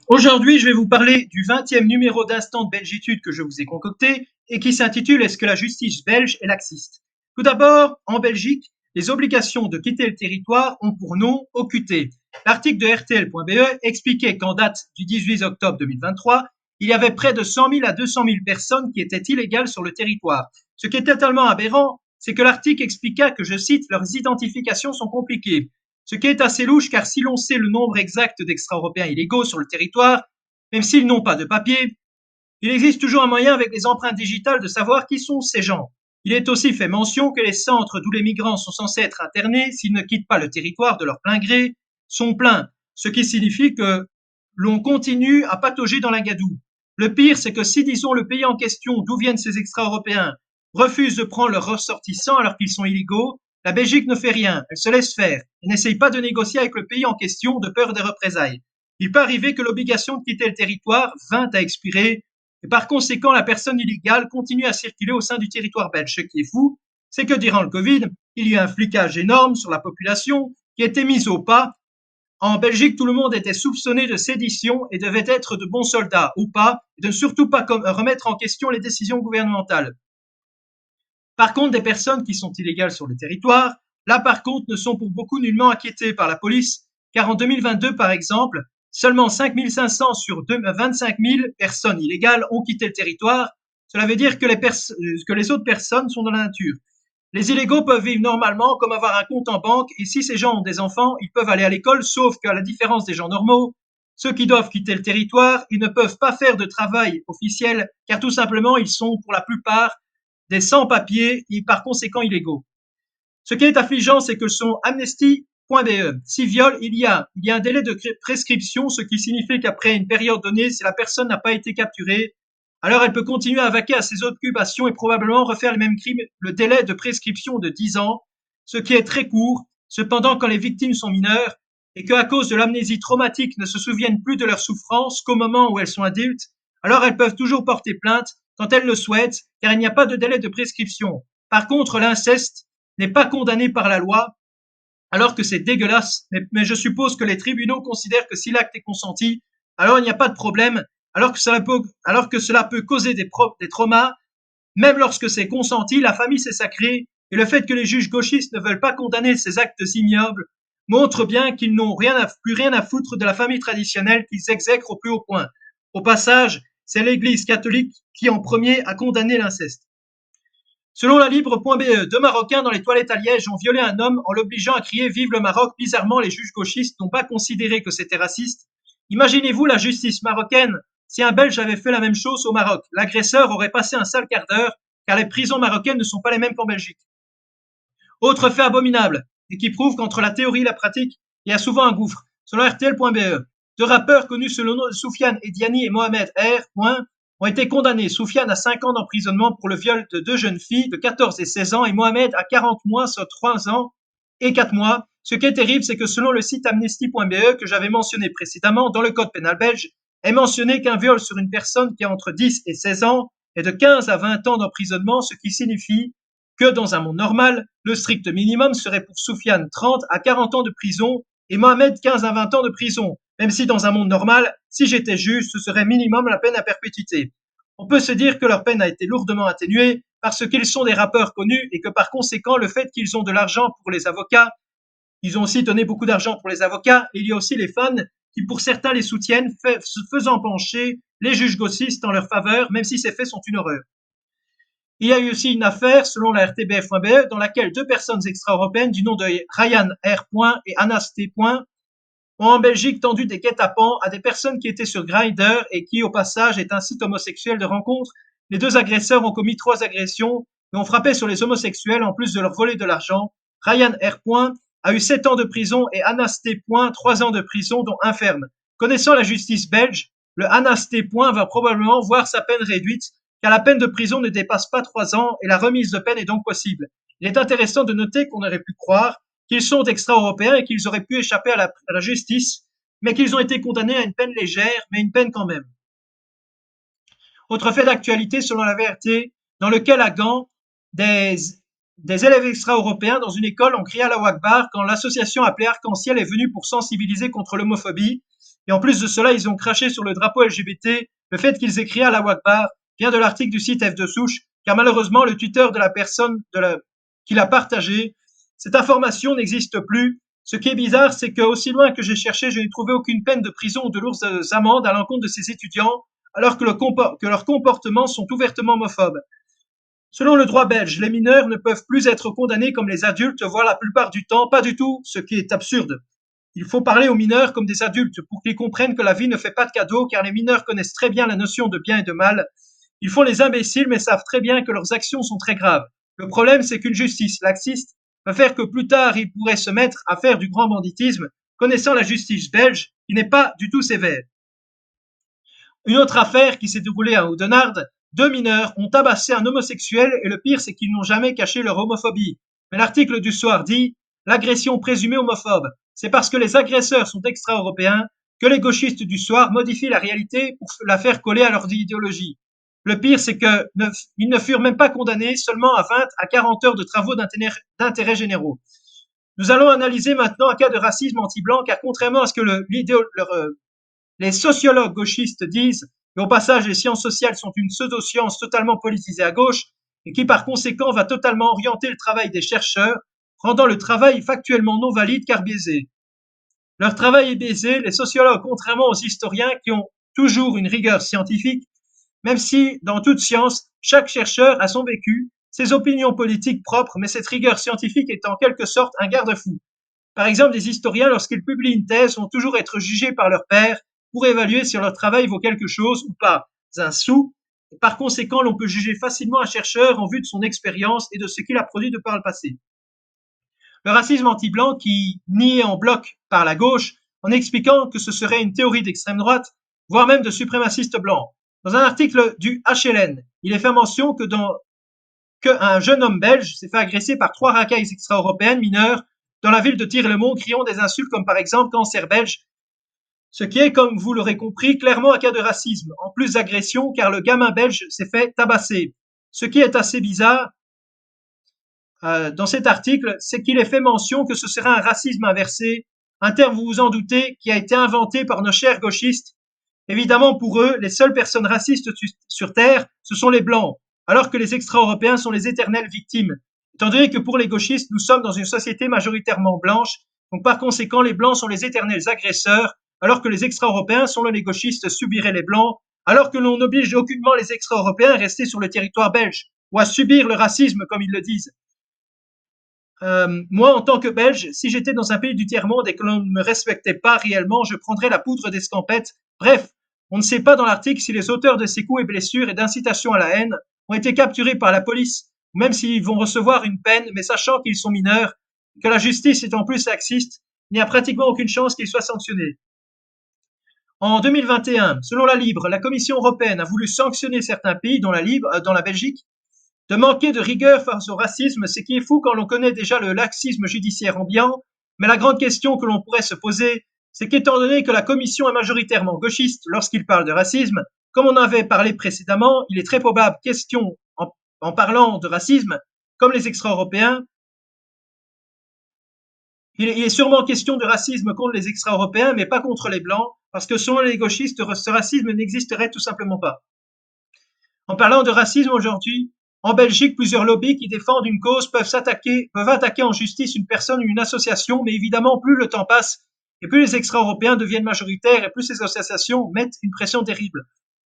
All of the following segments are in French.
Aujourd'hui, je vais vous parler du 20e numéro d'Instant de Belgitude que je vous ai concocté et qui s'intitule Est-ce que la justice belge est laxiste? Tout d'abord, en Belgique, les obligations de quitter le territoire ont pour nom OQT. L'article de RTL.be expliquait qu'en date du 18 octobre 2023, il y avait près de 100 000 à 200 000 personnes qui étaient illégales sur le territoire. Ce qui est totalement aberrant, c'est que l'article expliqua que, je cite, leurs identifications sont compliquées. Ce qui est assez louche car si l'on sait le nombre exact d'extra-européens illégaux sur le territoire, même s'ils n'ont pas de papier, il existe toujours un moyen avec les empreintes digitales de savoir qui sont ces gens. Il est aussi fait mention que les centres d'où les migrants sont censés être internés s'ils ne quittent pas le territoire de leur plein gré sont pleins, ce qui signifie que l'on continue à patauger dans la gadoue. Le pire, c'est que si, disons, le pays en question d'où viennent ces extra-européens refuse de prendre leurs ressortissants alors qu'ils sont illégaux, la Belgique ne fait rien, elle se laisse faire et n'essaye pas de négocier avec le pays en question de peur des représailles. Il peut arriver que l'obligation de quitter le territoire vint à expirer et par conséquent la personne illégale continue à circuler au sein du territoire belge. Ce qui est fou, c'est que durant le Covid, il y a eu un flicage énorme sur la population qui était mise au pas. En Belgique, tout le monde était soupçonné de sédition et devait être de bons soldats ou pas, et de ne surtout pas remettre en question les décisions gouvernementales. Par contre, des personnes qui sont illégales sur le territoire, là par contre, ne sont pour beaucoup nullement inquiétées par la police, car en 2022, par exemple, seulement 5 500 sur 25 000 personnes illégales ont quitté le territoire. Cela veut dire que les autres personnes sont dans la nature. Les illégaux peuvent vivre normalement, comme avoir un compte en banque, et si ces gens ont des enfants, ils peuvent aller à l'école, sauf qu'à la différence des gens normaux, ceux qui doivent quitter le territoire, ils ne peuvent pas faire de travail officiel, car tout simplement, ils sont pour la plupart des sans-papiers et par conséquent illégaux. Ce qui est affligeant, c'est que son amnesty.be, si viol, il y a un délai de prescription, ce qui signifie qu'après une période donnée, si la personne n'a pas été capturée, alors elle peut continuer à vaquer à ses occupations et probablement refaire le même crime. Le délai de prescription de 10 ans, ce qui est très court. Cependant, quand les victimes sont mineures et qu'à cause de l'amnésie traumatique ne se souviennent plus de leurs souffrances qu'au moment où elles sont adultes, alors elles peuvent toujours porter plainte quand elles le souhaitent, car il n'y a pas de délai de prescription. Par contre, l'inceste n'est pas condamné par la loi, alors que c'est dégueulasse, mais je suppose que les tribunaux considèrent que si l'acte est consenti, alors il n'y a pas de problème, alors que cela peut causer des traumas, même lorsque c'est consenti, la famille c'est sacré, et le fait que les juges gauchistes ne veulent pas condamner ces actes ignobles montre bien qu'ils n'ont plus rien à foutre de la famille traditionnelle qu'ils exècrent au plus haut point. Au passage, c'est l'Église catholique qui en premier a condamné l'inceste. Selon la Libre.be, deux Marocains dans les toilettes à Liège ont violé un homme en l'obligeant à crier Vive le Maroc. Bizarrement, les juges gauchistes n'ont pas considéré que c'était raciste. Imaginez-vous la justice marocaine si un Belge avait fait la même chose au Maroc. L'agresseur aurait passé un sale quart d'heure, car les prisons marocaines ne sont pas les mêmes qu'en Belgique. Autre fait abominable, et qui prouve qu'entre la théorie et la pratique, il y a souvent un gouffre. Selon RTL.be, deux rappeurs connus sous le nom de Soufiane Ediani et Mohamed R. ont été condamnés. Soufiane à 5 ans d'emprisonnement pour le viol de deux jeunes filles de 14 et 16 ans et Mohamed à 40 mois, soit 3 ans et 4 mois. Ce qui est terrible, c'est que selon le site amnesty.be que j'avais mentionné précédemment, dans le code pénal belge, est mentionné qu'un viol sur une personne qui a entre 10 et 16 ans est de 15 à 20 ans d'emprisonnement, ce qui signifie que dans un monde normal, le strict minimum serait pour Soufiane 30 à 40 ans de prison et Mohamed 15 à 20 ans de prison, même si dans un monde normal, si j'étais juge, ce serait minimum la peine à perpétuité. On peut se dire que leur peine a été lourdement atténuée parce qu'ils sont des rappeurs connus et que par conséquent, le fait qu'ils ont de l'argent pour les avocats, ils ont aussi donné beaucoup d'argent pour les avocats, et il y a aussi les fans qui pour certains les soutiennent, faisant pencher les juges gauchistes en leur faveur, même si ces faits sont une horreur. Il y a eu aussi une affaire, selon la RTBF.be, dans laquelle deux personnes extra-européennes du nom de Ryan R. et Anas T. ont en Belgique tendu des guet-apens à des personnes qui étaient sur Grindr et qui, au passage, est un site homosexuel de rencontre. Les deux agresseurs ont commis 3 agressions et ont frappé sur les homosexuels en plus de leur voler de l'argent. Ryan R. a eu 7 ans de prison et Anas T. 3 ans de prison, dont un ferme. Connaissant la justice belge, le Anas T. va probablement voir sa peine réduite car la peine de prison ne dépasse pas 3 ans et la remise de peine est donc possible. Il est intéressant de noter qu'on aurait pu croire qu'ils sont extra-européens et qu'ils auraient pu échapper à la justice, mais qu'ils ont été condamnés à une peine légère, mais une peine quand même. Autre fait d'actualité selon la VRT, dans lequel à Gand, des élèves extra-européens dans une école ont crié à la Akbar quand l'association appelée Arc-en-Ciel est venue pour sensibiliser contre l'homophobie. Et en plus de cela, ils ont craché sur le drapeau LGBT. Le fait qu'ils aient crié à la Wakbar vient de l'article du site F de Souche, car malheureusement, le Twitter de la personne qui l'a partagé, cette information n'existe plus. Ce qui est bizarre, c'est que aussi loin que j'ai cherché, je n'ai trouvé aucune peine de prison ou de lourdes amendes à l'encontre de ces étudiants, alors que leurs comportements sont ouvertement homophobes. Selon le droit belge, les mineurs ne peuvent plus être condamnés comme les adultes, voire la plupart du temps pas du tout, ce qui est absurde. Il faut parler aux mineurs comme des adultes pour qu'ils comprennent que la vie ne fait pas de cadeaux, car les mineurs connaissent très bien la notion de bien et de mal. Ils font les imbéciles, mais savent très bien que leurs actions sont très graves. Le problème, c'est qu'une justice laxiste va faire que plus tard, ils pourraient se mettre à faire du grand banditisme, connaissant la justice belge, qui n'est pas du tout sévère. Une autre affaire qui s'est déroulée à Oudenarde, deux mineurs ont tabassé un homosexuel et le pire c'est qu'ils n'ont jamais caché leur homophobie. Mais l'article du soir dit l'agression présumée homophobe. C'est parce que les agresseurs sont extra-européens que les gauchistes du soir modifient la réalité pour la faire coller à leur idéologie. Le pire c'est qu'ils ne furent même pas condamnés seulement à 20 à 40 heures de travaux d'intérêt généraux. Nous allons analyser maintenant un cas de racisme anti-blanc car contrairement à ce que les sociologues gauchistes disent, et au passage, les sciences sociales sont une pseudo-science totalement politisée à gauche, et qui par conséquent va totalement orienter le travail des chercheurs, rendant le travail factuellement non valide car biaisé. Leur travail est biaisé, les sociologues, contrairement aux historiens qui ont toujours une rigueur scientifique, même si, dans toute science, chaque chercheur a son vécu, ses opinions politiques propres, mais cette rigueur scientifique est en quelque sorte un garde-fou. Par exemple, des historiens, lorsqu'ils publient une thèse, vont toujours être jugés par leurs pairs pour évaluer si leur travail vaut quelque chose ou pas, un sou. Et par conséquent, l'on peut juger facilement un chercheur en vue de son expérience et de ce qu'il a produit de par le passé. Le racisme anti-blanc qui niait en bloc par la gauche en expliquant que ce serait une théorie d'extrême droite, voire même de suprémacistes blancs. Dans un article du HLN, il est fait mention qu'un jeune homme belge s'est fait agresser par trois racailles extra-européennes mineures dans la ville de Tir-le-Mont, criant des insultes comme par exemple cancer belge, ce qui est, comme vous l'aurez compris, clairement un cas de racisme, en plus d'agression, car le gamin belge s'est fait tabasser. Ce qui est assez bizarre dans cet article, c'est qu'il est fait mention que ce serait un racisme inversé, un terme, vous vous en doutez, qui a été inventé par nos chers gauchistes. Évidemment, pour eux, les seules personnes racistes sur Terre, ce sont les Blancs, alors que les extra-européens sont les éternelles victimes. Étant donné que pour les gauchistes, nous sommes dans une société majoritairement blanche, donc par conséquent, les Blancs sont les éternels agresseurs, alors que les extra-européens, selon les gauchistes, subiraient les Blancs, alors que l'on n'oblige aucunement les extra-européens à rester sur le territoire belge, ou à subir le racisme, comme ils le disent. Moi, en tant que Belge, si j'étais dans un pays du tiers-monde et que l'on ne me respectait pas réellement, je prendrais la poudre d'escampette. Bref, on ne sait pas dans l'article si les auteurs de ces coups et blessures et d'incitation à la haine ont été capturés par la police, ou même s'ils vont recevoir une peine, mais sachant qu'ils sont mineurs, que la justice est en plus laxiste, il n'y a pratiquement aucune chance qu'ils soient sanctionnés. En 2021, selon la Libre, la Commission européenne a voulu sanctionner certains pays, dont la Belgique, de manquer de rigueur face au racisme, ce qui est fou quand l'on connaît déjà le laxisme judiciaire ambiant. Mais la grande question que l'on pourrait se poser, c'est qu'étant donné que la commission est majoritairement gauchiste lorsqu'il parle de racisme, comme on avait parlé précédemment, il est très probable question, en parlant de racisme, comme les extra-européens, il est sûrement question de racisme contre les extra-européens, mais pas contre les blancs, parce que selon les gauchistes, ce racisme n'existerait tout simplement pas. En parlant de racisme aujourd'hui, en Belgique, plusieurs lobbies qui défendent une cause peuvent attaquer en justice une personne ou une association, mais évidemment, plus le temps passe et plus les extra-européens deviennent majoritaires et plus ces associations mettent une pression terrible.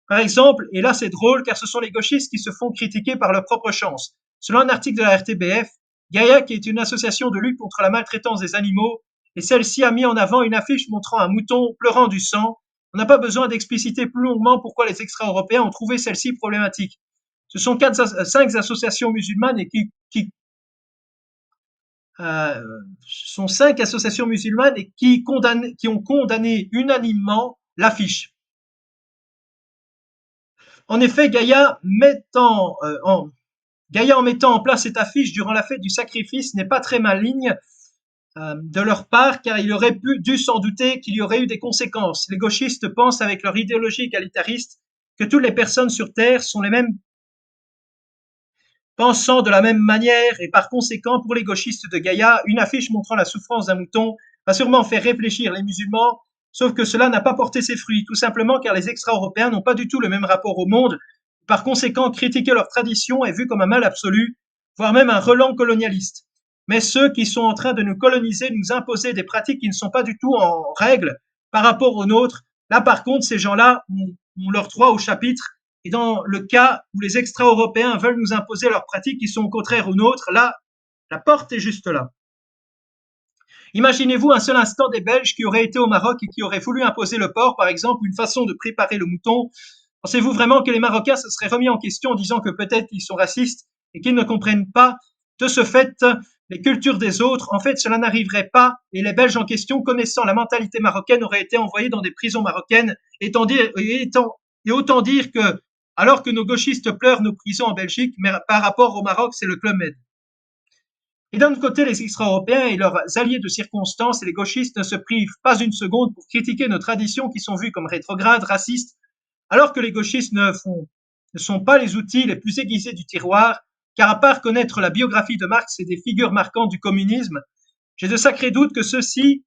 Par exemple, et là c'est drôle car ce sont les gauchistes qui se font critiquer par leur propre chance. Selon un article de la RTBF, Gaïa, qui est une association de lutte contre la maltraitance des animaux, et celle-ci a mis en avant une affiche montrant un mouton pleurant du sang. On n'a pas besoin d'expliciter plus longuement pourquoi les extra-européens ont trouvé celle-ci problématique. Ce sont 5 associations musulmanes et sont 5 associations musulmanes et qui ont condamné unanimement l'affiche. En effet, Gaïa, en mettant en place cette affiche durant la fête du sacrifice, n'est pas très maligne de leur part, car il aurait dû s'en douter qu'il y aurait eu des conséquences. Les gauchistes pensent, avec leur idéologie égalitariste, que toutes les personnes sur Terre sont les mêmes, pensant de la même manière, et par conséquent, pour les gauchistes de Gaïa, une affiche montrant la souffrance d'un mouton va sûrement faire réfléchir les musulmans Sauf que cela n'a pas porté ses fruits, tout simplement car les extra-européens n'ont pas du tout le même rapport au monde. Par conséquent, critiquer leur tradition est vu comme un mal absolu, voire même un relent colonialiste. Mais ceux qui sont en train de nous coloniser, de nous imposer des pratiques qui ne sont pas du tout en règle par rapport aux nôtres, là par contre, ces gens-là ont leur droit au chapitre. Et dans le cas où les extra-européens veulent nous imposer leurs pratiques qui sont contraires aux nôtres, là, la porte est juste là. Imaginez-vous un seul instant des Belges qui auraient été au Maroc et qui auraient voulu imposer le porc, par exemple, ou une façon de préparer le mouton. Pensez-vous vraiment que les Marocains se seraient remis en question en disant que peut-être qu'ils sont racistes et qu'ils ne comprennent pas de ce fait les cultures des autres? En fait, cela n'arriverait pas et les Belges en question, connaissant la mentalité marocaine, auraient été envoyés dans des prisons marocaines. Et autant dire que, alors que nos gauchistes pleurent nos prisons en Belgique, mais par rapport au Maroc, c'est le Club Med. Et d'un autre côté, les extra-européens et leurs alliés de circonstance et les gauchistes ne se privent pas une seconde pour critiquer nos traditions qui sont vues comme rétrogrades, racistes, alors que les gauchistes ne sont pas les outils les plus aiguisés du tiroir, car à part connaître la biographie de Marx et des figures marquantes du communisme, j'ai de sacrés doutes que ceux-ci,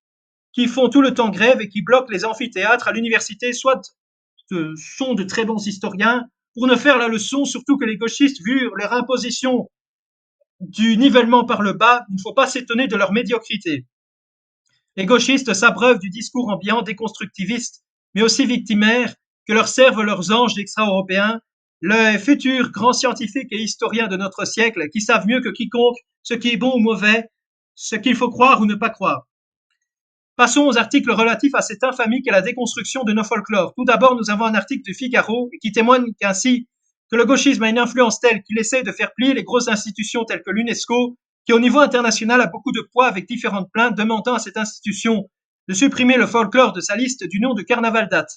qui font tout le temps grève et qui bloquent les amphithéâtres à l'université, sont de très bons historiens pour ne faire la leçon, surtout que les gauchistes, vu leur imposition du nivellement par le bas, il ne faut pas s'étonner de leur médiocrité. Les gauchistes s'abreuvent du discours ambiant déconstructiviste, mais aussi victimaire, que leur servent leurs anges extra-européens, les futurs grands scientifiques et historiens de notre siècle, qui savent mieux que quiconque ce qui est bon ou mauvais, ce qu'il faut croire ou ne pas croire. Passons aux articles relatifs à cette infamie qu'est la déconstruction de nos folklores. Tout d'abord, nous avons un article du Figaro qui témoigne qu'ainsi que le gauchisme a une influence telle qu'il essaie de faire plier les grosses institutions telles que l'UNESCO, qui au niveau international a beaucoup de poids avec différentes plaintes demandant à cette institution de supprimer le folklore de sa liste du nom de carnaval date.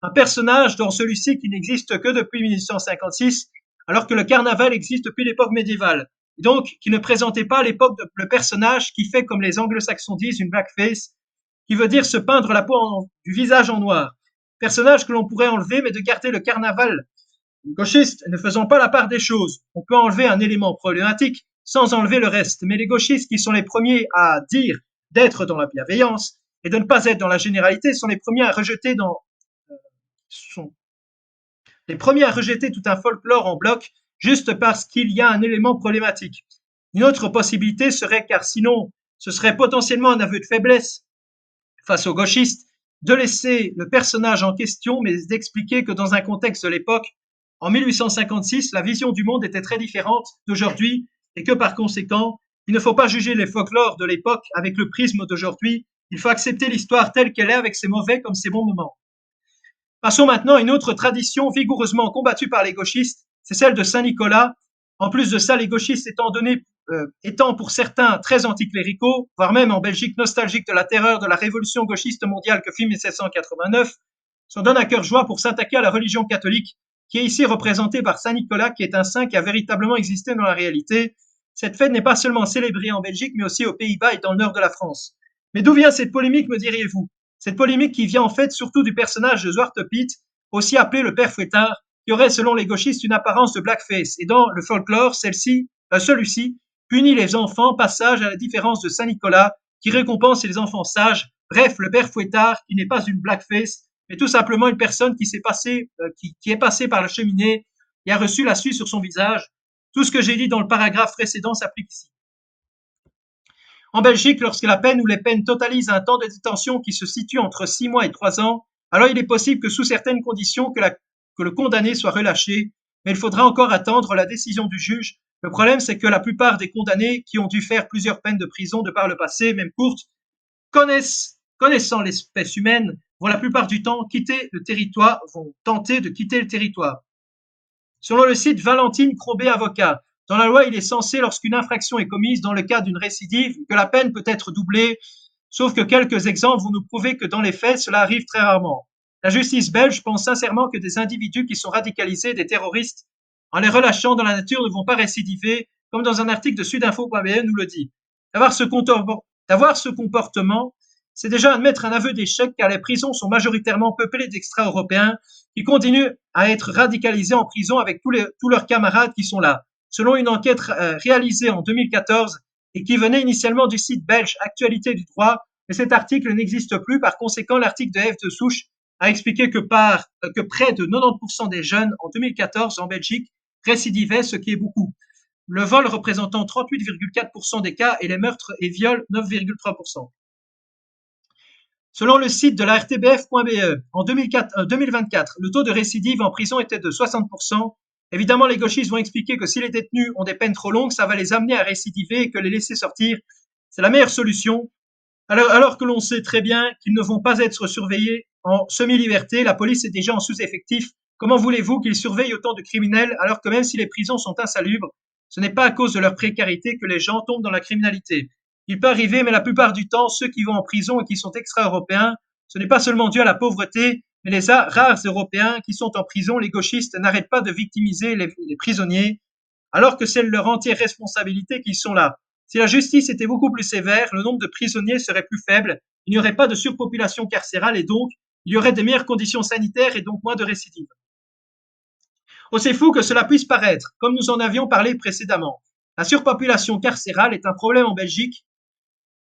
Un personnage dans celui-ci qui n'existe que depuis 1856, alors que le carnaval existe depuis l'époque médiévale. Et donc, qui ne présentait pas à l'époque le personnage qui fait, comme les anglo-saxons disent, une blackface, qui veut dire se peindre la peau du visage en noir. Personnage que l'on pourrait enlever, mais de garder le carnaval. Gauchistes ne faisant pas la part des choses. On peut enlever un élément problématique sans enlever le reste. Mais les gauchistes qui sont les premiers à dire d'être dans la bienveillance et de ne pas être dans la généralité sont les premiers à rejeter sont les premiers à rejeter tout un folklore en bloc juste parce qu'il y a un élément problématique. Une autre possibilité serait, car sinon ce serait potentiellement un aveu de faiblesse face aux gauchistes, de laisser le personnage en question, mais d'expliquer que dans un contexte de l'époque, en 1856, la vision du monde était très différente d'aujourd'hui et que par conséquent, il ne faut pas juger les folklores de l'époque avec le prisme d'aujourd'hui, il faut accepter l'histoire telle qu'elle est avec ses mauvais comme ses bons moments. Passons maintenant à une autre tradition vigoureusement combattue par les gauchistes, c'est celle de Saint-Nicolas. En plus de ça, les gauchistes étant pour certains très anticléricaux, voire même en Belgique nostalgiques de la terreur de la révolution gauchiste mondiale que fut 1789, s'en donnent à cœur joie pour s'attaquer à la religion catholique, qui est ici représentée par Saint-Nicolas, qui est un saint qui a véritablement existé dans la réalité. Cette fête n'est pas seulement célébrée en Belgique, mais aussi aux Pays-Bas et dans le nord de la France. Mais d'où vient cette polémique, me diriez-vous? Cette polémique qui vient en fait surtout du personnage de Zwarte Piet, aussi appelé le père Fouettard, qui aurait, selon les gauchistes, une apparence de blackface. Et dans le folklore, celui-ci punit les enfants, passage à la différence de Saint-Nicolas, qui récompense les enfants sages. Bref, le père Fouettard, qui n'est pas une blackface, mais tout simplement une personne qui est passée par la cheminée et a reçu la suie sur son visage. Tout ce que j'ai dit dans le paragraphe précédent s'applique ici. En Belgique, lorsque la peine ou les peines totalisent un temps de détention qui se situe entre 6 mois et 3 ans, alors il est possible que sous certaines conditions que le condamné soit relâché, mais il faudra encore attendre la décision du juge. Le problème, c'est que la plupart des condamnés qui ont dû faire plusieurs peines de prison de par le passé, même courtes, connaissant l'espèce humaine, vont la plupart du temps vont tenter de quitter le territoire. Selon le site Valentine Crobé Avocat, dans la loi, il est censé, lorsqu'une infraction est commise dans le cas d'une récidive, que la peine peut être doublée, sauf que quelques exemples vont nous prouver que dans les faits, cela arrive très rarement. La justice belge pense sincèrement que des individus qui sont radicalisés, des terroristes, en les relâchant dans la nature, ne vont pas récidiver, comme dans un article de sudinfo.be nous le dit. D'avoir ce comportement, c'est déjà admettre un aveu d'échec car les prisons sont majoritairement peuplées d'extra-européens qui continuent à être radicalisés en prison avec tous leurs camarades qui sont là. Selon une enquête réalisée en 2014 et qui venait initialement du site belge Actualité du droit, mais cet article n'existe plus. Par conséquent, l'article de F de Souche a expliqué que près de 90% des jeunes en 2014 en Belgique récidivaient, ce qui est beaucoup. Le vol représentant 38,4% des cas et les meurtres et viols 9,3%. Selon le site de la rtbf.be, en 2024, le taux de récidive en prison était de 60%. Évidemment, les gauchistes vont expliquer que si les détenus ont des peines trop longues, ça va les amener à récidiver et que les laisser sortir, c'est la meilleure solution. Alors que l'on sait très bien qu'ils ne vont pas être surveillés en semi-liberté, la police est déjà en sous-effectif. Comment voulez-vous qu'ils surveillent autant de criminels alors que même si les prisons sont insalubres, ce n'est pas à cause de leur précarité que les gens tombent dans la criminalité. Il peut arriver, mais la plupart du temps, ceux qui vont en prison et qui sont extra-européens, ce n'est pas seulement dû à la pauvreté, mais les rares Européens qui sont en prison, les gauchistes n'arrêtent pas de victimiser les prisonniers, alors que c'est leur entière responsabilité qu'ils sont là. Si la justice était beaucoup plus sévère, le nombre de prisonniers serait plus faible, il n'y aurait pas de surpopulation carcérale et donc il y aurait de meilleures conditions sanitaires et donc moins de récidives. Aussi fou que cela puisse paraître, comme nous en avions parlé précédemment, la surpopulation carcérale est un problème en Belgique,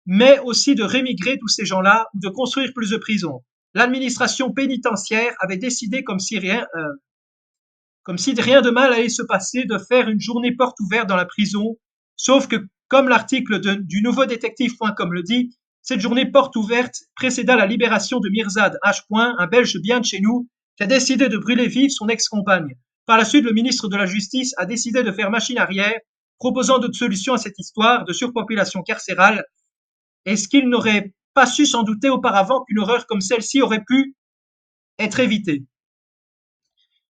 mais aussi de rémigrer tous ces gens-là ou de construire plus de prisons. L'administration pénitentiaire avait décidé, comme si rien de mal allait se passer, de faire une journée porte ouverte dans la prison, sauf que, comme l'article du nouveau détective.com le dit, cette journée porte ouverte précéda la libération de Mirzad H. un Belge bien de chez nous, qui a décidé de brûler vive son ex-compagne. Par la suite, le ministre de la Justice a décidé de faire machine arrière, proposant d'autres solutions à cette histoire de surpopulation carcérale. Est-ce qu'il n'aurait pas su s'en douter auparavant qu'une horreur comme celle-ci aurait pu être évitée?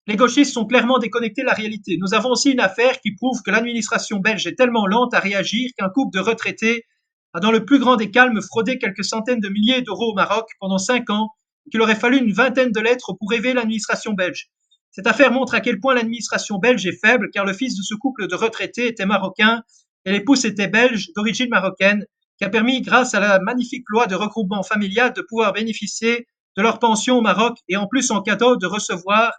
Les gauchistes sont clairement déconnectés de la réalité. Nous avons aussi une affaire qui prouve que l'administration belge est tellement lente à réagir qu'un couple de retraités a dans le plus grand des calmes fraudé quelques centaines de milliers d'euros au Maroc pendant 5 ans et qu'il aurait fallu une vingtaine de lettres pour élever l'administration belge. Cette affaire montre à quel point l'administration belge est faible car le fils de ce couple de retraités était marocain et l'épouse était belge d'origine marocaine, qui a permis, grâce à la magnifique loi de regroupement familial, de pouvoir bénéficier de leur pension au Maroc et en plus en cadeau de recevoir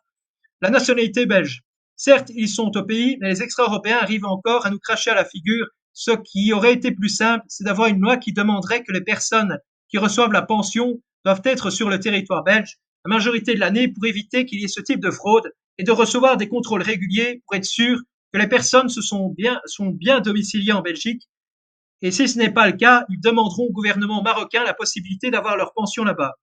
la nationalité belge. Certes, ils sont au pays, mais les extra-européens arrivent encore à nous cracher à la figure. Ce qui aurait été plus simple, c'est d'avoir une loi qui demanderait que les personnes qui reçoivent la pension doivent être sur le territoire belge la majorité de l'année pour éviter qu'il y ait ce type de fraude et de recevoir des contrôles réguliers pour être sûr que les personnes sont bien domiciliées en Belgique. Et si ce n'est pas le cas, ils demanderont au gouvernement marocain la possibilité d'avoir leur pension là-bas.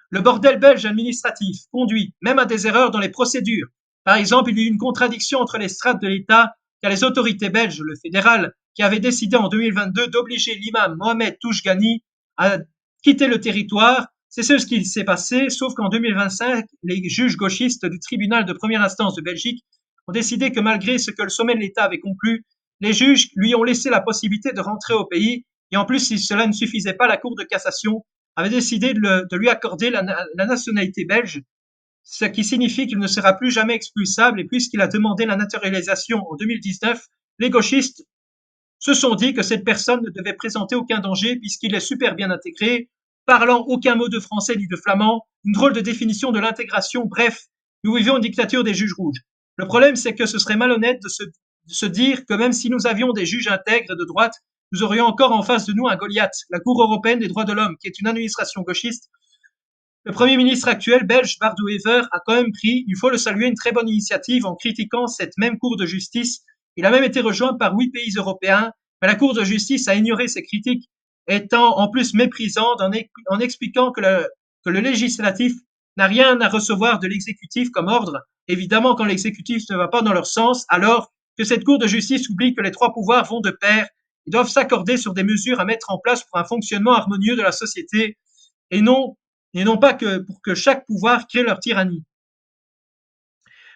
Le bordel belge administratif conduit même à des erreurs dans les procédures. Par exemple, il y a eu une contradiction entre les strates de l'État car les autorités belges, le fédéral, qui avait décidé en 2022 d'obliger l'imam Mohamed Touchgani à quitter le territoire. C'est ce qui s'est passé, sauf qu'en 2025, les juges gauchistes du tribunal de première instance de Belgique ont décidé que malgré ce que le sommet de l'État avait conclu, les juges lui ont laissé la possibilité de rentrer au pays. Et en plus, si cela ne suffisait pas, la Cour de cassation avait décidé de lui accorder la nationalité belge, ce qui signifie qu'il ne sera plus jamais expulsable. Et puisqu'il a demandé la naturalisation en 2019, les gauchistes se sont dit que cette personne ne devait présenter aucun danger puisqu'il est super bien intégré, parlant aucun mot de français ni de flamand, une drôle de définition de l'intégration. Bref, nous vivons une dictature des juges rouges. Le problème, c'est que ce serait malhonnête de se dire que même si nous avions des juges intègres de droite, nous aurions encore en face de nous un Goliath, la Cour européenne des droits de l'homme, qui est une administration gauchiste. Le Premier ministre actuel belge, Bart De Wever, a quand même pris, il faut le saluer, une très bonne initiative en critiquant cette même Cour de justice. Il a même été rejoint par 8 pays européens, mais la Cour de justice a ignoré ces critiques, étant en plus méprisante en expliquant que le législatif n'a rien à recevoir de l'exécutif comme ordre. Évidemment, quand l'exécutif ne va pas dans leur sens, alors que cette Cour de justice oublie que les trois pouvoirs vont de pair et doivent s'accorder sur des mesures à mettre en place pour un fonctionnement harmonieux de la société et non pas que pour que chaque pouvoir crée leur tyrannie.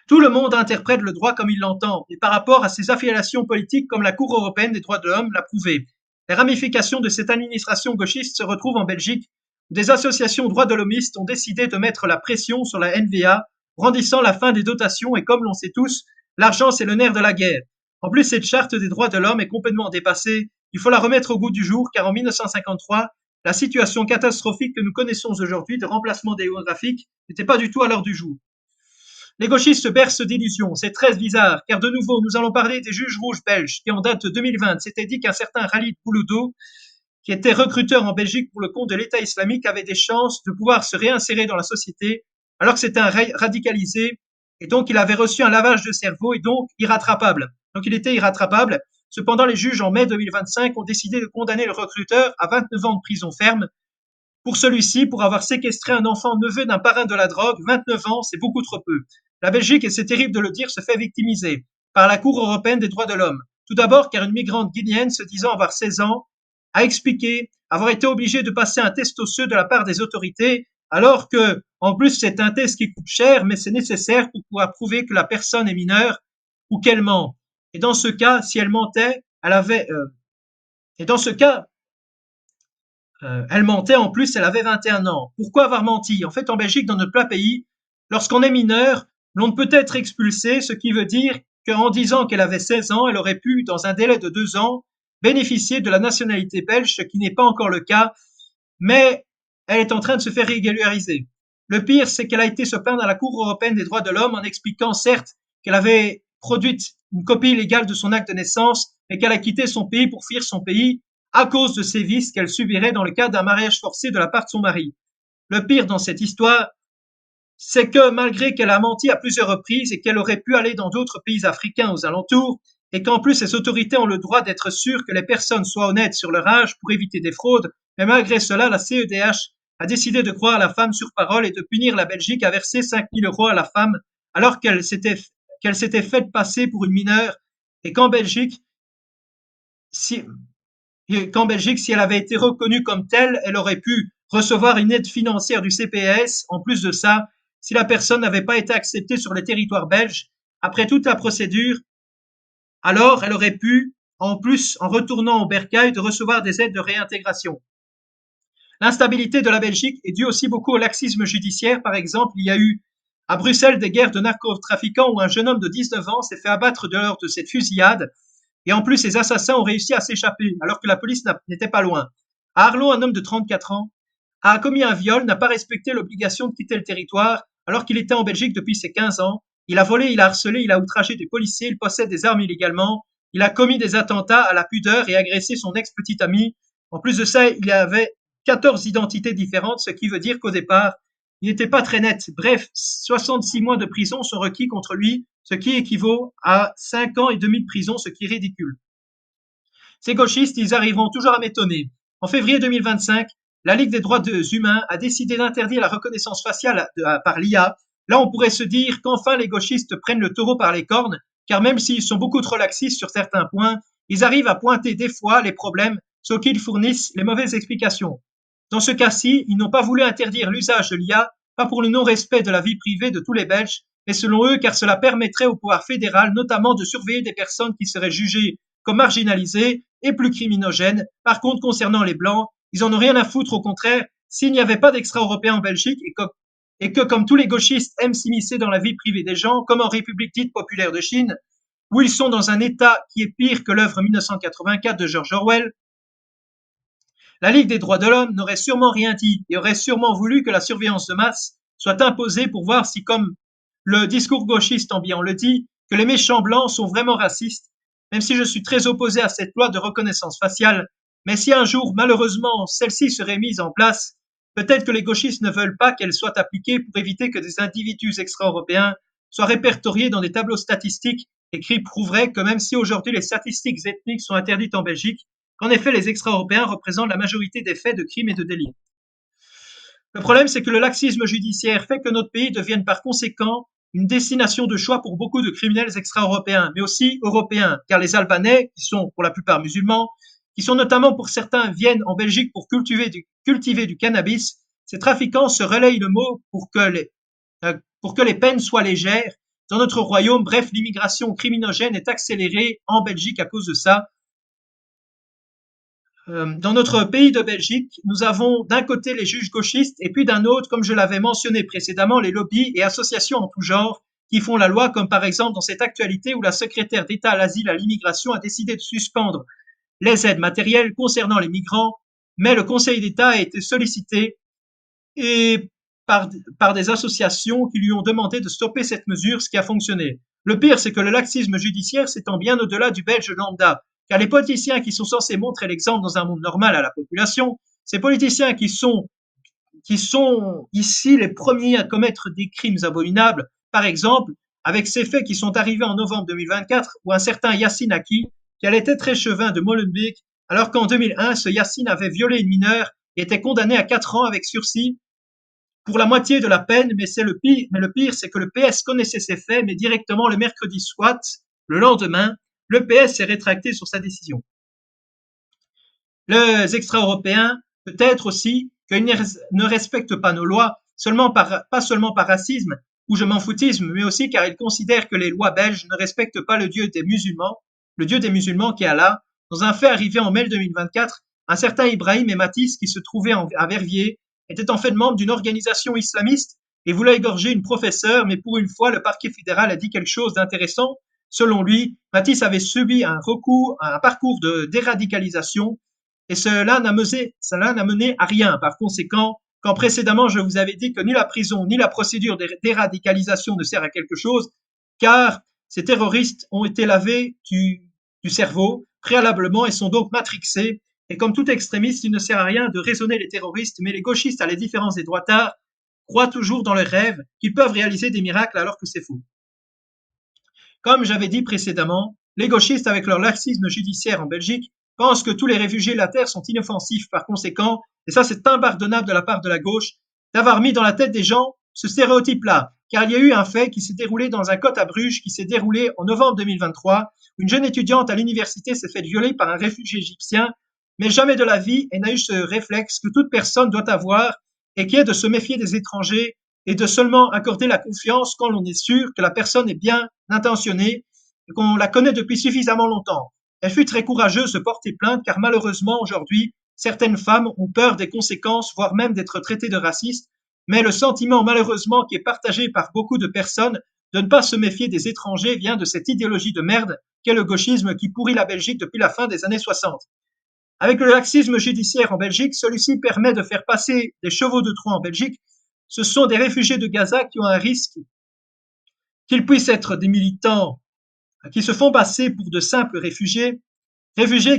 Tout le monde interprète le droit comme il l'entend, et par rapport à ses affiliations politiques, comme la Cour européenne des droits de l'homme l'a prouvé. Les ramifications de cette administration gauchiste se retrouvent en Belgique, où des associations droits de l'hommistes ont décidé de mettre la pression sur la NVA, brandissant la fin des dotations, et comme l'on sait tous, l'argent c'est le nerf de la guerre. En plus, cette charte des droits de l'homme est complètement dépassée, il faut la remettre au goût du jour, car en 1953, la situation catastrophique que nous connaissons aujourd'hui de remplacement démographique n'était pas du tout à l'heure du jour. Les gauchistes se bercent d'illusions, c'est très bizarre, car de nouveau, nous allons parler des juges rouges belges qui, en date de 2020, s'étaient dit qu'un certain Khalid Bouloudou qui était recruteur en Belgique pour le compte de l'État islamique, avait des chances de pouvoir se réinsérer dans la société, alors que c'était un radicalisé, et donc il avait reçu un lavage de cerveau, et donc irrattrapable. Donc il était irrattrapable. Cependant, les juges, en mai 2025, ont décidé de condamner le recruteur à 29 ans de prison ferme. Pour celui-ci, pour avoir séquestré un enfant neveu d'un parrain de la drogue, 29 ans, c'est beaucoup trop peu. La Belgique, et c'est terrible de le dire, se fait victimiser par la Cour européenne des droits de l'homme. Tout d'abord car une migrante guinéenne se disant avoir 16 ans a expliqué avoir été obligée de passer un test osseux de la part des autorités, alors que, en plus, c'est un test qui coûte cher, mais c'est nécessaire pour pouvoir prouver que la personne est mineure ou qu'elle ment. Et dans ce cas, si elle mentait, et dans ce cas, elle mentait en plus, elle avait 21 ans. Pourquoi avoir menti? En fait, en Belgique, dans notre plat pays, lorsqu'on est mineur, l'on ne peut être expulsé, ce qui veut dire qu'en disant qu'elle avait 16 ans, elle aurait pu, dans un délai de 2 ans, bénéficier de la nationalité belge, ce qui n'est pas encore le cas, mais elle est en train de se faire régulariser. Le pire, c'est qu'elle a été se plaindre à la Cour européenne des droits de l'homme en expliquant, certes, qu'elle avait produit une copie illégale de son acte de naissance et qu'elle a quitté son pays pour fuir son pays à cause de sévices qu'elle subirait dans le cadre d'un mariage forcé de la part de son mari. Le pire dans cette histoire, c'est que malgré qu'elle a menti à plusieurs reprises et qu'elle aurait pu aller dans d'autres pays africains aux alentours, et qu'en plus les autorités ont le droit d'être sûres que les personnes soient honnêtes sur leur âge pour éviter des fraudes, mais malgré cela, la CEDH a décidé de croire la femme sur parole et de punir la Belgique à verser 5 000 € à la femme alors qu'elle s'était faite passer pour une mineure et si, qu'en Belgique, si elle avait été reconnue comme telle, elle aurait pu recevoir une aide financière du CPS. En plus de ça, si la personne n'avait pas été acceptée sur le territoire belge, après toute la procédure, alors elle aurait pu, en plus, en retournant au bercail, de recevoir des aides de réintégration. L'instabilité de la Belgique est due aussi beaucoup au laxisme judiciaire. Par exemple, il y a eu à Bruxelles des guerres de narcotrafiquants où un jeune homme de 19 ans s'est fait abattre lors de cette fusillade. Et en plus, les assassins ont réussi à s'échapper alors que la police n'était pas loin. À Arlon, un homme de 34 ans a commis un viol, n'a pas respecté l'obligation de quitter le territoire alors qu'il était en Belgique depuis ses 15 ans. Il a volé, il a harcelé, il a outragé des policiers, il possède des armes illégalement, il a commis des attentats à la pudeur et agressé son ex-petite amie. En plus de ça, il avait 14 identités différentes, ce qui veut dire qu'au départ, il n'était pas très net. Bref, 66 mois de prison sont requis contre lui, ce qui équivaut à 5 ans et demi de prison, ce qui est ridicule. Ces gauchistes, ils arriveront toujours à m'étonner. En février 2025, la Ligue des droits humains a décidé d'interdire la reconnaissance faciale par l'IA. Là, on pourrait se dire qu'enfin les gauchistes prennent le taureau par les cornes, car même s'ils sont beaucoup trop laxistes sur certains points, ils arrivent à pointer des fois les problèmes, ce qu'ils fournissent les mauvaises explications. Dans ce cas-ci, ils n'ont pas voulu interdire l'usage de l'IA, pas pour le non-respect de la vie privée de tous les Belges, mais selon eux, car cela permettrait au pouvoir fédéral notamment de surveiller des personnes qui seraient jugées comme marginalisées et plus criminogènes. Par contre, concernant les Blancs, ils en ont rien à foutre, au contraire, s'il n'y avait pas d'extra-européens en Belgique et que, comme tous les gauchistes aiment s'immiscer dans la vie privée des gens, comme en République dite populaire de Chine, où ils sont dans un état qui est pire que l'œuvre 1984 de George Orwell, la Ligue des droits de l'homme n'aurait sûrement rien dit et aurait sûrement voulu que la surveillance de masse soit imposée pour voir si, comme le discours gauchiste ambiant le dit, que les méchants blancs sont vraiment racistes, même si je suis très opposé à cette loi de reconnaissance faciale. Mais si un jour, malheureusement, celle-ci serait mise en place, peut-être que les gauchistes ne veulent pas qu'elle soit appliquée pour éviter que des individus extra-européens soient répertoriés dans des tableaux statistiques et qui prouveraient que même si aujourd'hui les statistiques ethniques sont interdites en Belgique, qu'en effet les extra-européens représentent la majorité des faits de crimes et de délits. Le problème, c'est que le laxisme judiciaire fait que notre pays devienne par conséquent une destination de choix pour beaucoup de criminels extra-européens, mais aussi européens, car les Albanais, qui sont pour la plupart musulmans, qui sont notamment pour certains viennent en Belgique pour cultiver du cannabis, ces trafiquants se relayent le mot pour que les peines soient légères dans notre royaume. Bref, l'immigration criminogène est accélérée en Belgique à cause de ça. Dans notre pays de Belgique, nous avons d'un côté les juges gauchistes et puis d'un autre, comme je l'avais mentionné précédemment, les lobbies et associations en tout genre qui font la loi, comme par exemple dans cette actualité où la secrétaire d'État à l'asile et à l'immigration a décidé de suspendre les aides matérielles concernant les migrants, mais le Conseil d'État a été sollicité et par des associations qui lui ont demandé de stopper cette mesure, ce qui a fonctionné. Le pire, c'est que le laxisme judiciaire s'étend bien au-delà du Belge lambda. car les politiciens qui sont censés montrer l'exemple dans un monde normal à la population, ces politiciens qui sont ici les premiers à commettre des crimes abominables, par exemple, avec ces faits qui sont arrivés en novembre 2024, où un certain Yassine Aki, qui allait être échevin de Molenbeek, alors qu'en 2001, ce Yassine avait violé une mineure et était condamné à 4 ans avec sursis pour la moitié de la peine, mais le pire, c'est que le PS connaissait ces faits, mais directement le mercredi soir, le lendemain, le PS s'est rétracté sur sa décision. Les extra-européens, peut-être aussi, qu'ils ne respectent pas nos lois, pas seulement par racisme ou je m'en foutisme, mais aussi car ils considèrent que les lois belges ne respectent pas le Dieu des musulmans qui est Allah. Dans un fait arrivé en mai 2024, un certain Ibrahim et Matisse, qui se trouvaient à Verviers, étaient en fait membres d'une organisation islamiste et voulaient égorger une professeure, mais pour une fois, le parquet fédéral a dit quelque chose d'intéressant. Selon lui, Matisse avait subi un parcours de déradicalisation et cela n'a mené à rien. Par conséquent, quand précédemment je vous avais dit que ni la prison ni la procédure de déradicalisation ne sert à quelque chose, car ces terroristes ont été lavés du cerveau préalablement et sont donc matrixés. Et comme tout extrémiste, il ne sert à rien de raisonner les terroristes, mais les gauchistes, à la différence des droitards, croient toujours dans leurs rêves qu'ils peuvent réaliser des miracles alors que c'est faux. Comme j'avais dit précédemment, les gauchistes, avec leur laxisme judiciaire en Belgique, pensent que tous les réfugiés de la Terre sont inoffensifs. Par conséquent, et ça c'est impardonnable de la part de la gauche, d'avoir mis dans la tête des gens ce stéréotype-là. Car il y a eu un fait qui s'est déroulé dans un cote à Bruges, qui s'est déroulé en novembre 2023, où une jeune étudiante à l'université s'est faite violer par un réfugié égyptien, mais jamais de la vie elle n'a eu ce réflexe que toute personne doit avoir et qui est de se méfier des étrangers et de seulement accorder la confiance quand l'on est sûr que la personne est bien intentionnée et qu'on la connaît depuis suffisamment longtemps. Elle fut très courageuse de porter plainte car malheureusement aujourd'hui, certaines femmes ont peur des conséquences, voire même d'être traitées de racistes, mais le sentiment malheureusement qui est partagé par beaucoup de personnes de ne pas se méfier des étrangers vient de cette idéologie de merde qu'est le gauchisme qui pourrit la Belgique depuis la fin des années 60. Avec le laxisme judiciaire en Belgique, celui-ci permet de faire passer des chevaux de Troie en Belgique. Ce sont des réfugiés de Gaza qui ont un risque qu'ils puissent être des militants qui se font passer pour de simples réfugiés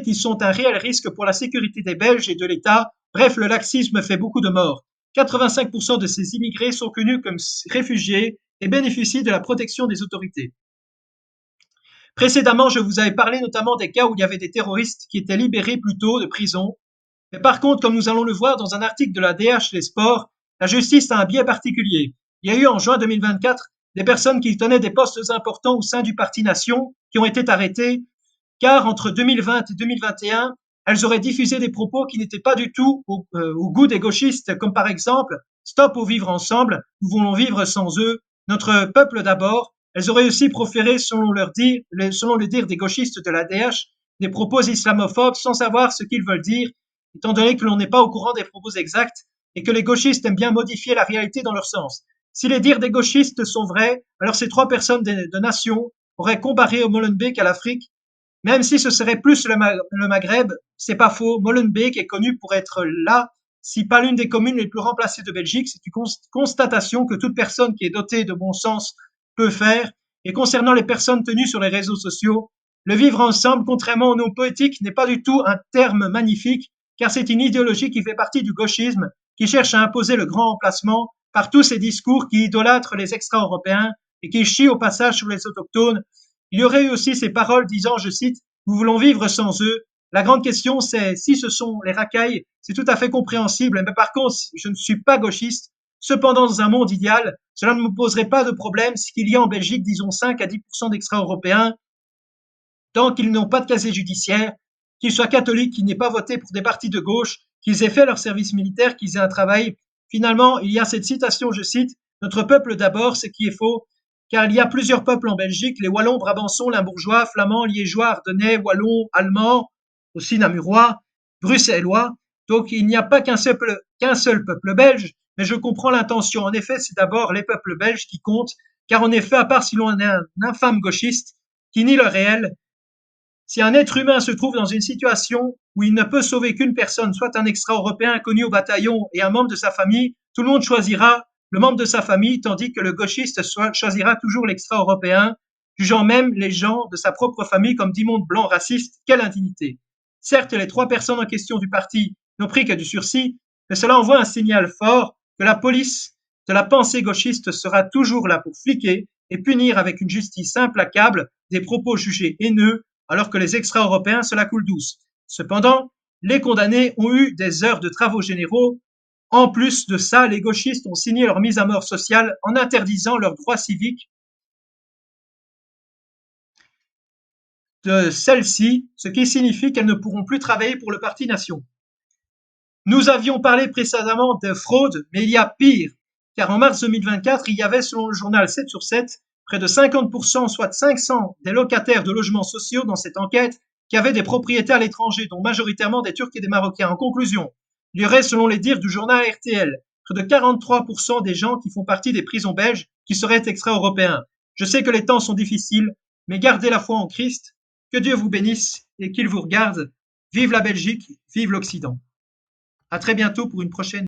qui sont un réel risque pour la sécurité des Belges et de l'État. Bref, le laxisme fait beaucoup de morts. 85% de ces immigrés sont connus comme réfugiés et bénéficient de la protection des autorités. Précédemment, je vous avais parlé notamment des cas où il y avait des terroristes qui étaient libérés plus tôt de prison. Mais par contre, comme nous allons le voir dans un article de la DH Les Sports, la justice a un biais particulier. Il y a eu en juin 2024 des personnes qui tenaient des postes importants au sein du Parti Nation qui ont été arrêtées car entre 2020 et 2021, elles auraient diffusé des propos qui n'étaient pas du tout au goût des gauchistes, comme par exemple Stop au vivre ensemble, nous voulons vivre sans eux, notre peuple d'abord. Elles auraient aussi proféré, selon le dire des gauchistes de la DH, des propos islamophobes sans savoir ce qu'ils veulent dire, étant donné que l'on n'est pas au courant des propos exacts et que les gauchistes aiment bien modifier la réalité dans leur sens. Si les dires des gauchistes sont vrais, alors ces trois personnes de nation auraient comparé au Molenbeek à l'Afrique. Même si ce serait plus le Maghreb, c'est pas faux. Molenbeek est connu pour être là, si pas l'une des communes les plus remplacées de Belgique. C'est une constatation que toute personne qui est dotée de bon sens peut faire. Et concernant les personnes tenues sur les réseaux sociaux, le vivre ensemble, contrairement au nom poétique, n'est pas du tout un terme magnifique, car c'est une idéologie qui fait partie du gauchisme, qui cherche à imposer le grand emplacement par tous ces discours qui idolâtrent les extra-européens et qui chient au passage sur les autochtones. Il y aurait eu aussi ces paroles disant, je cite, nous voulons vivre sans eux. La grande question, c'est si ce sont les racailles, c'est tout à fait compréhensible. Mais par contre, je ne suis pas gauchiste. Cependant, dans un monde idéal, cela ne me poserait pas de problème s'il y a en Belgique, disons, 5 à 10% d'extra-européens, tant qu'ils n'ont pas de casier judiciaire, qu'ils soient catholiques, qu'ils n'aient pas voté pour des partis de gauche, qu'ils aient fait leur service militaire, qu'ils aient un travail. Finalement, il y a cette citation, je cite, notre peuple d'abord, ce qui est faux, car il y a plusieurs peuples en Belgique, les Wallons, Brabançons, Limbourgeois, Flamands, Liégeois, Ardennais, Wallons, Allemands, aussi Namurois, Bruxellois. Donc il n'y a pas qu'un seul peuple belge, mais je comprends l'intention. En effet, c'est d'abord les peuples belges qui comptent, car en effet, à part si l'on est un infâme gauchiste qui nie le réel, si un être humain se trouve dans une situation où il ne peut sauver qu'une personne, soit un extra-européen connu au bataillon et un membre de sa famille, tout le monde choisira le membre de sa famille, tandis que le gauchiste choisira toujours l'extra-européen. jugeant même les gens de sa propre famille comme d'immondes blancs racistes. Quelle indignité! Certes, les 3 personnes en question du parti n'ont pris que du sursis, mais cela envoie un signal fort que la police de la pensée gauchiste sera toujours là pour fliquer et punir avec une justice implacable des propos jugés haineux, alors que les extra-européens se la coulent douce. Cependant, les condamnés ont eu des heures de travaux généraux. En plus de ça, les gauchistes ont signé leur mise à mort sociale en interdisant leurs droits civiques de celles-ci, ce qui signifie qu'elles ne pourront plus travailler pour le Parti Nation. Nous avions parlé précédemment de fraude, mais il y a pire, car en mars 2024, il y avait, selon le journal 7 sur 7, près de 50%, soit 500 des locataires de logements sociaux dans cette enquête, qui avaient des propriétaires à l'étranger, dont majoritairement des Turcs et des Marocains. En conclusion, il y aurait, selon les dires du journal RTL, près de 43% des gens qui font partie des prisons belges qui seraient extra-européens. Je sais que les temps sont difficiles, mais gardez la foi en Christ, que Dieu vous bénisse et qu'il vous regarde. Vive la Belgique, vive l'Occident. À très bientôt pour une prochaine